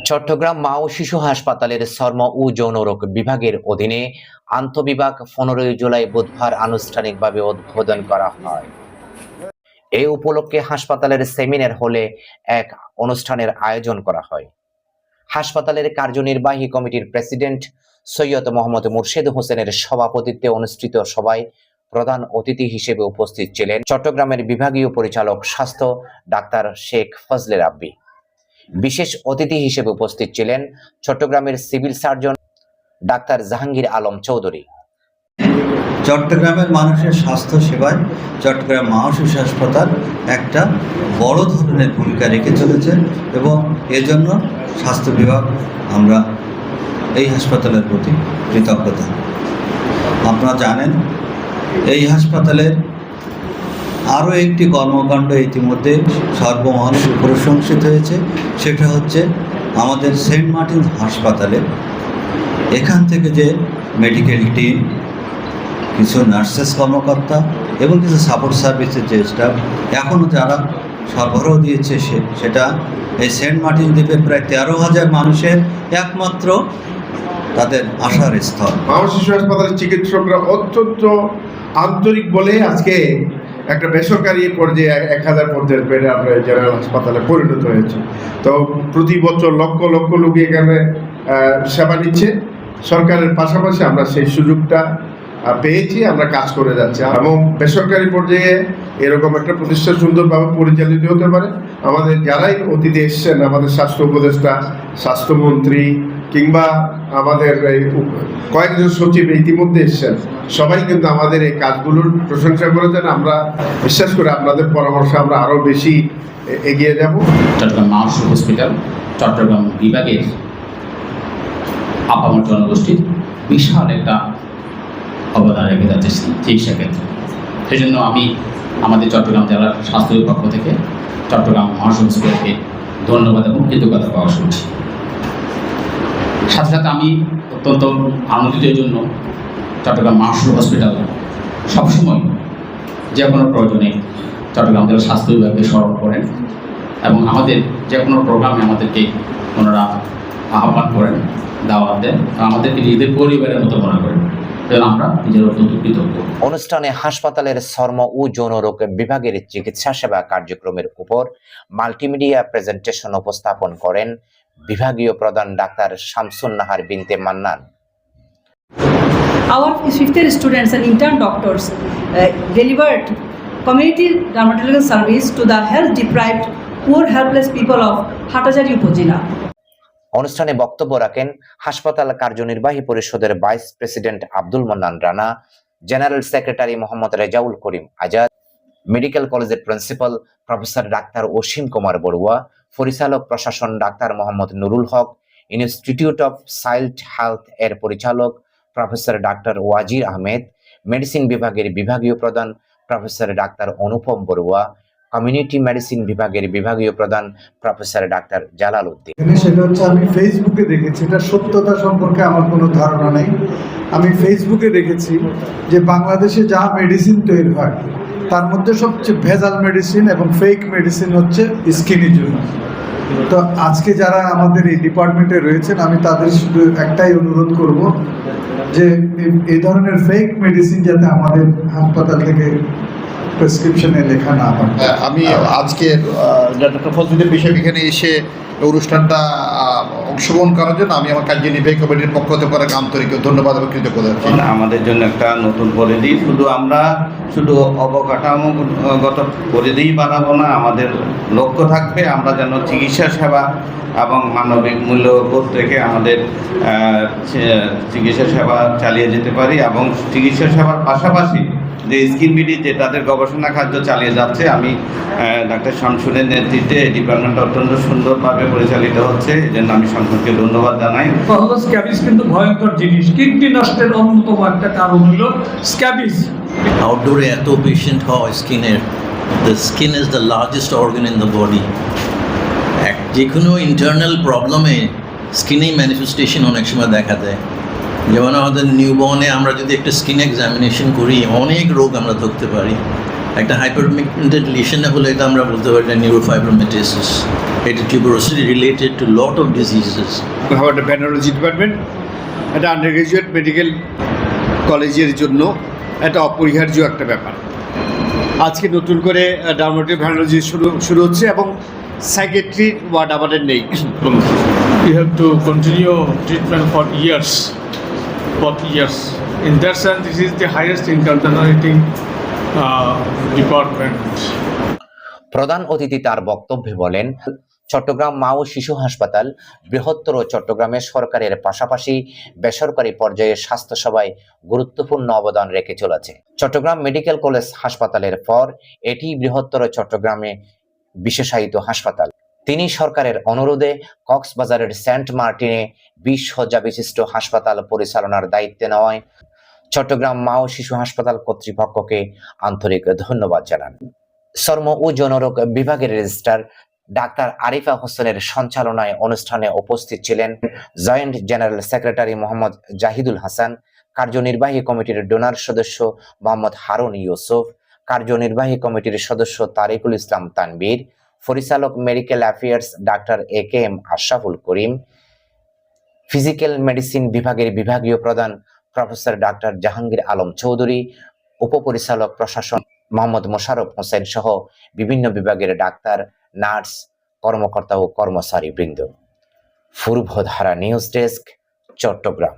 চট্টগ্রাম মা ও শিশু হাসপাতালের চর্ম ও যৌনরোগ বিভাগের অধীনে আন্তঃবিভাগ 15 জুলাই বুধবার আনুষ্ঠানিকভাবে উদ্বোধন করা হয়। এই উপলক্ষে হাসপাতালের সেমিনার হলে এক অনুষ্ঠানের আয়োজন করা হয়। হাসপাতালের কার্যনির্বাহী কমিটির প্রেসিডেন্ট সৈয়দ মোহাম্মদ মুর্শেদ হোসেনের সভাপতিত্বে অনুষ্ঠিত সভায় প্রধান অতিথি হিসেবে উপস্থিত ছিলেন চট্টগ্রামের বিভাগীয় পরিচালক স্বাস্থ্য ডাক্তার শেখ ফজলে রাব্বি। বিশেষ অতিথি হিসেবে উপস্থিত ছিলেন চট্টগ্রামের civil surgeon doctor Jahangir Alam Chowdhury. চট্টগ্রামের মানুষের স্বাস্থ্য সেবায় চট্টগ্রাম মা ও শিশু হাসপাতাল একটা বড় ধরনের ভূমিকা রেখে চলেছে এবং এজন্য স্বাস্থ্য বিভাগ আমরা এই হাসপাতালের প্রতি কৃতজ্ঞতা। আপনারা জানেন এই হাসপাতালের আরও একটি কর্মকাণ্ড ইতিমধ্যে সর্বমহলে প্রশংসিত হয়েছে, সেটা হচ্ছে আমাদের সেন্ট মার্টিন হাসপাতালে এখান থেকে যে মেডিকেল টিম, কিছু নার্সেস কর্মকর্তা এবং কিছু সাপোর্ট সার্ভিসের যে স্টাফ এখনও যারা সরবরাহ দিয়েছে সেটা এই সেন্ট মার্টিন দ্বীপের প্রায় 13,000 মানুষের একমাত্র তাদের আশার স্থল। মা ও শিশু হাসপাতালের চিকিৎসকরা অত্যন্ত আন্তরিক বলে আজকে একটা বেসরকারি পর্যায়ে 1000 পর্যায়ের বেডে আমরা জেনারেল হাসপাতালে পরিণত হয়েছে। তো প্রতি বছর লক্ষ লক্ষ লোক এখানে সেবা নিচ্ছে। সরকারের পাশাপাশি আমরা সেই সুযোগটা পেয়েছি, আমরা কাজ করে যাচ্ছি এবং বেসরকারি পর্যায়ে এরকম একটা প্রতিষ্ঠান সুন্দরভাবে পরিচালিত হতে পারে। আমাদের যারাই অতিথি এসছেন, আমাদের স্বাস্থ্য উপদেষ্টা, স্বাস্থ্যমন্ত্রী কিংবা আমাদের কয়েকজন সচিব ইতিমধ্যে এসছেন, সবাই কিন্তু আমাদের এই কাজগুলোর প্রশংসা করেছেন। আমরা বিশ্বাস করি আপনাদের পরামর্শে আমরা আরও বেশি এগিয়ে যাব। চট্টগ্রাম মা ও শিশু হসপিটাল চট্টগ্রাম বিভাগের আপামর জনগোষ্ঠীর বিশাল একটা অবদান রেখে যাচ্ছে চিকিৎসা ক্ষেত্রে। সেই জন্য আমি আমাদের চট্টগ্রাম জেলার স্বাস্থ্য বিভাগ পক্ষ থেকে চট্টগ্রাম মা ও শিশু হসপিটালকে ধন্যবাদ এবং কৃতজ্ঞতা প্রকাশ করছি। সাথে সাথে আমি অত্যন্ত আনন্দিত এই জন্য চট্টগ্রাম মা ও শিশু হসপিটাল সবসময় যে কোনো প্রয়োজনে চট্টগ্রাম জেলার স্বাস্থ্য বিভাগকে স্মরণ করেন এবং আমাদের যে কোনো প্রোগ্রামে আমাদেরকে ওনারা আহ্বান করেন, দাওয়াত দেন, আমাদেরকে নিজেদের পরিবারের মতো মনে করেন। আমরা নিজের অত্যন্ত কৃতজ্ঞ। অনুষ্ঠানে হাসপাতালের চর্ম ও যৌনরোগ বিভাগের চিকিৎসা সেবা কার্যক্রমের উপর মাল্টিমিডিয়া প্রেজেন্টেশন উপস্থাপন করেন বিভাগীয় প্রধান ডাক্তার শামসুন নাহার বিনতে Mannan. Our 5th year students and intern doctors delivered community dermatological service to the health deprived, poor, helpless people of Hatajari উপজেলা। অনুষ্ঠানে বক্তব্য রাখেন হাসপাতাল কার্যনির্বাহী পরিষদের vice president Abdul Mannan Rana, general secretary Mohammad Rezaul Karim Azad, medical কলেজের principal professor doctor Asim Kumar Barua, পরিচালক প্রশাসন doctor Mohammad Nurul Haque, institute of child health এর পরিচালক professor doctor Wazir Ahmed, medicine বিভাগের বিভাগীয় প্রধান professor doctor Anupam Barua, community medicine বিভাগের বিভাগীয় প্রধান প্রফেসর ডাক্তার জালাল উদ্দিন। সেটা হচ্ছে আমি ফেসবুকে দেখেছি, এটা সত্যতা সম্পর্কে আমার কোনো ধারণা নেই। আমি ফেসবুকে দেখেছি যে বাংলাদেশে যা মেডিসিন তৈরি হয় তার মধ্যে সবচেয়ে ভেজাল মেডিসিন এবং ফেক মেডিসিন হচ্ছে স্কিনের জন্য। তো আজকে যারা আমাদের এই ডিপার্টমেন্টে রয়েছেন, আমি তাদের শুধু একটাই অনুরোধ করব যে এই ধরনের ফেক মেডিসিন যাতে আমাদের হাসপাতাল থেকে প্রেসক্রিপশনে লেখা না হয়। আমি আজকে ডক্টর ফজলুদ্দিন বিষয় এখানে এসে অনুষ্ঠানটা অংশগ্রহণ করার জন্য আমি আমার কার্যনির্বাহী কমিটির পক্ষ থেকে অনেক আন্তরিক ধন্যবাদ এবং কৃতজ্ঞতা। আমাদের জন্য একটা নতুন পরিধি, আমরা শুধু অবকাঠামোগত পরিধিই বাড়াবো না, আমাদের লক্ষ্য থাকবে আমরা যেন চিকিৎসা সেবা এবং মানবিক মূল্যবোধ রেখে আমাদের চিকিৎসা সেবা চালিয়ে যেতে পারি এবং চিকিৎসা সেবার পাশাপাশি যে স্কিন বিডি যে তাদের গবেষণা কার্য চালিয়ে যাচ্ছে, আমি ডাক্তার শামসুনের নেতৃত্বে এই ডিপার্টমেন্ট অত্যন্ত সুন্দরভাবে পরিচালিত হচ্ছে, এই জন্য আমি শামসুনকে ধন্যবাদ জানাই। স্ক্যাবিস কিন্তু ভয়ঙ্কর জিনিস, কিডনি নষ্টের অন্যতম একটা কারণ হলো স্ক্যাবিস। আউটডোরে এত পেশেন্ট হয় স্কিনের, the skin is the largest organ in the body. যে কোনো ইন্টারনাল প্রবলেমে স্কিনেই ম্যানিফেস্টেশন অনেক সময় দেখা দেয়। যেমন আমাদের নিউবর্নে আমরা যদি একটা স্কিন এক্সামিনেশন করি অনেক রোগ আমরা ধরতে পারি। একটা হাইপারপিগমেন্টেড লিশনে হলে এটা আমরা বলতে পারি নিউরোফাইব্রোমেটাইসিস। এটা tuberosity related to lot of diseases. একটা ভেনারোলজি ডিপার্টমেন্ট, একটা আন্ডার গ্রাজুয়েট মেডিকেল কলেজের জন্য একটা অপরিহার্য একটা ব্যাপার। আজকে নতুন করে ডার্মাটোলজি ভেনারোলজি শুরু হচ্ছে এবং সাইকিয়াট্রি ওয়ার্ড আমাদের নেই। You have to continue treatment for years. In that sense, this is the highest interdenominating department. প্রধান অতিথি তার বক্তব্যে বলেন, চট্টগ্রাম মা ও শিশু হাসপাতাল বৃহত্তর চট্টগ্রামে সরকারের পাশাপাশি বেসরকারি পর্যায়ে স্বাস্থ্যসেবায় গুরুত্বপূর্ণ অবদান রেখে চলেছে। চট্টগ্রাম মেডিকেল কলেজ হাসপাতালের পর এটি বৃহত্তর চট্টগ্রামে বিশেষায়িত হাসপাতাল। তিনি সরকারের অনুরোধে কক্সবাজারের সেন্ট মার্টিনে 20 শয্যা বিশিষ্ট হাসপাতাল পরিচালনার দায়িত্বে নেওয়ায় চট্টগ্রাম মা ও শিশু হাসপাতাল কর্তৃপক্ষকে আন্তরিক ধন্যবাদ জানান। চর্ম ও যৌনরোগ বিভাগের রেজিস্ট্রার ডাক্তার আরিফা হোসেনের সঞ্চালনায় অনুষ্ঠানে উপস্থিত ছিলেন joint general secretary Mohammad Zahidul Hasan, কার্যনির্বাহী কমিটির ডোনার সদস্য মোহাম্মদ হারুন ইউসুফ, কার্যনির্বাহী কমিটির সদস্য তারিকুল ইসলাম তানবীর, পরিচালক medical affairs doctor AKM Ashraful Karim, physical medicine বিভাগের বিভাগীয় প্রধান প্রফেসর ডাক্তার জাহাঙ্গীর আলম চৌধুরী, উপপরিচালক প্রশাসন মোহাম্মদ মোশাররফ হোসেন সহ বিভিন্ন বিভাগের ডাক্তার, নার্স, কর্মকর্তা ও কর্মচারী বৃন্দ। Purbadhara news desk, Chittagong.